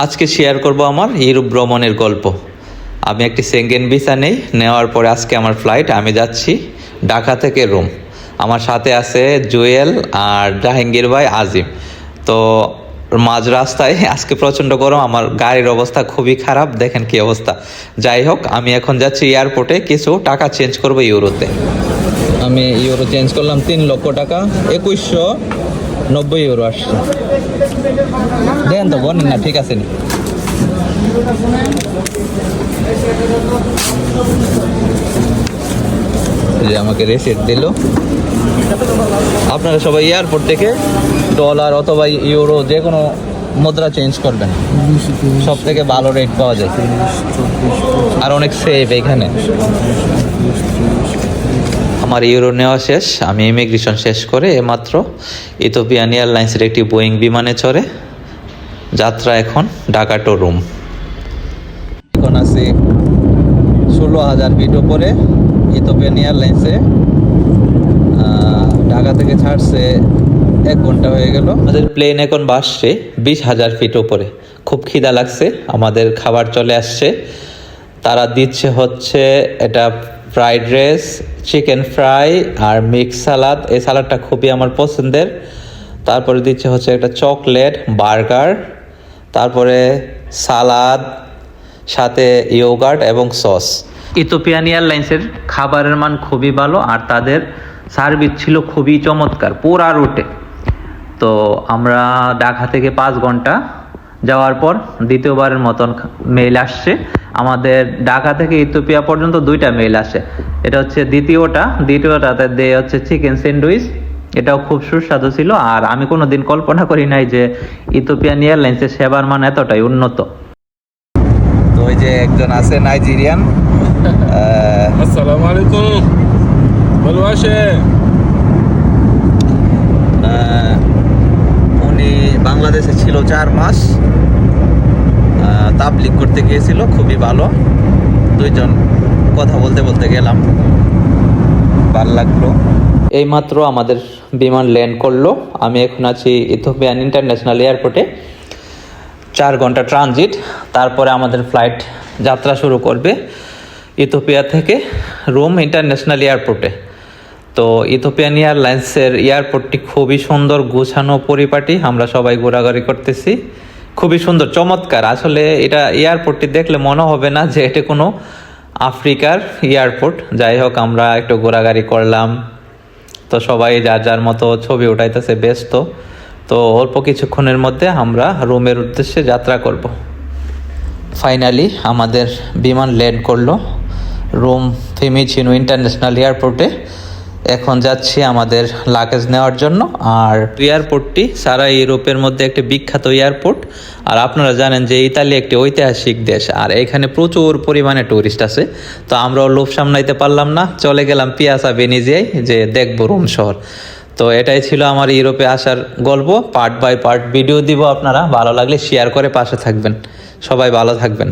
আজকে শেয়ার করব আমার ইউরোপ ভ্রমণের গল্প। আমি একটি সেঙ্গেন ভিসা নেওয়ার পরে আজকে আমার ফ্লাইট, আমি যাচ্ছি ঢাকা থেকে রোম। আমার সাথে আছে জুয়েল আর জাহাঙ্গীর ভাই, আজিম। তো মাঝ রাস্তায় আজকে প্রচণ্ড গরম, আমার গাড়ির অবস্থা খুবই খারাপ, দেখেন কি অবস্থা। যাই হোক, আমি এখন যাচ্ছি এয়ারপোর্টে কিছু টাকা চেঞ্জ করবো ইউরোতে। আমি ইউরো চেঞ্জ করলাম 3 লক্ষ টাকা, 2190 ইউরো আসছে। দেন তো বলেন না, ঠিক আছে নি? যে আমাকে রেসিট দিল। আপনারা সবাই এয়ারপোর্ট থেকে ডলার অথবা ইউরো যে কোনো মুদ্রা চেঞ্জ করবেন, সব থেকে ভালো রেট পাওয়া যায় আর অনেক সেফ এখানে। আমার ইউরো নেওয়া শেষ, আমি ইমিগ্রেশন শেষ করে এইমাত্র ইথিওপিয়ান এয়ারলাইন্সের একটি বোয়িং বিমানে চড়ে যাত্রা এখন ঢাকা টু রোম। এখন আছি 16,000 ফিট উপরে ইথিওপিয়ান এয়ারলাইন্সে। ঢাকা থেকে ছাড়ছে 1 ঘন্টা হয়ে গেল। আমাদের প্লেন এখন ভাসছে 20,000 ফিট উপরে। খুব খিদা লাগছে, আমাদের খাবার চলে আসছে। তারা দিচ্ছে হচ্ছে এটা ফ্রাইড রাইস, চিকেন ফ্রাই আর মিক্স সালাদ। এই সালাদটা খুবই আমার পছন্দের। তারপরে দিচ্ছে হচ্ছে একটা চকলেট, বার্গার, তারপরে সালাদ, সাথে ইয়োগার্ট এবং সস। ইথিওপিয়ান এয়ারলাইন্সের খাবারের মান খুবই ভালো আর তাদের সার্ভিস ছিল খুবই চমৎকার পুরা রুটে। তো আমরা ঢাকা থেকে 5 ঘন্টা যাওয়ার পর দ্বিতীয়বারের মতন মেইল আসছে। আমাদের ঢাকা থেকে ইথিওপিয়া পর্যন্ত 2টা মেইল আসে। এটা হচ্ছে দ্বিতীয়টাতে দেয় হচ্ছে চিকেন স্যান্ডউইচ, এটাও খুব সুস্বাদু ছিল। আর আমি কোনোদিন কল্পনা করি নাই যে ইথিওপিয়ান এয়ারলাইন্সের সেবার মান এতটাই উন্নত। তো ওই যে একজন আছে নাইজেরিয়ান। আসসালামু আলাইকুম, ভালো আছেন? উনি বাংলাদেশে ছিল 4 মাস, তাবলিগ করতে গিয়েছিল, খুবই ভালো। 2জন কথা বলতে বলতে গেলাম, ভালো লাগলো। এইমাত্র আমাদের বিমান ল্যান্ড করলো। আমি এখন আছি ইথিওপিয়ান ইন্টারন্যাশনাল এয়ারপোর্টে। 4 ঘন্টা ট্রানজিট, তারপরে আমাদের ফ্লাইট যাত্রা শুরু করবে ইথিওপিয়া থেকে রোম ইন্টারন্যাশনাল এয়ারপোর্টে। তো ইথিওপিয়ান এয়ারলাইন্সের এয়ারপোর্টটি খুবই সুন্দর, গোছানো, পরিপাটি। আমরা সবাই ঘোরাঘুরি করতেছি, খুবই সুন্দর, চমৎকার। আসলে এটা এয়ারপোর্টটি দেখলে মনে হবে না যে এটা কোনো আফ্রিকার এয়ারপোর্ট। যাই হোক, আমরা একটু ঘোরাঘুরি করলাম। তো সবাই যার যার মতো ছবি উঠাইতেছে, ব্যস্ত। তো অল্প কিছুক্ষণের মধ্যে আমরা রোমের উদ্দেশ্যে যাত্রা করব। ফাইনালি আমাদের বিমান ল্যান্ড করলো রোম ফিউমিচিনো ইন্টারন্যাশনাল এয়ারপোর্টে। এখন যাচ্ছি আমাদের লাগেজ নেওয়ার জন্য। আর এয়ারপোর্টটি সারা ইউরোপের মধ্যে একটি বিখ্যাত এয়ারপোর্ট। আর আপনারা জানেন যে ইতালি একটি ঐতিহাসিক দেশ আর এখানে প্রচুর পরিমাণে টুরিস্ট আছে। তো আমরাও লোভ সামলাইতে পারলাম না, চলে গেলাম পিয়াসা ভেনিজিয়ায় যে দেখবো রোম শহর। তো এটাই ছিল আমার ইউরোপে আসার গল্প। পার্ট বাই পার্ট ভিডিও দিব, আপনারা ভালো লাগলে শেয়ার করে পাশে থাকবেন। সবাই ভালো থাকবেন।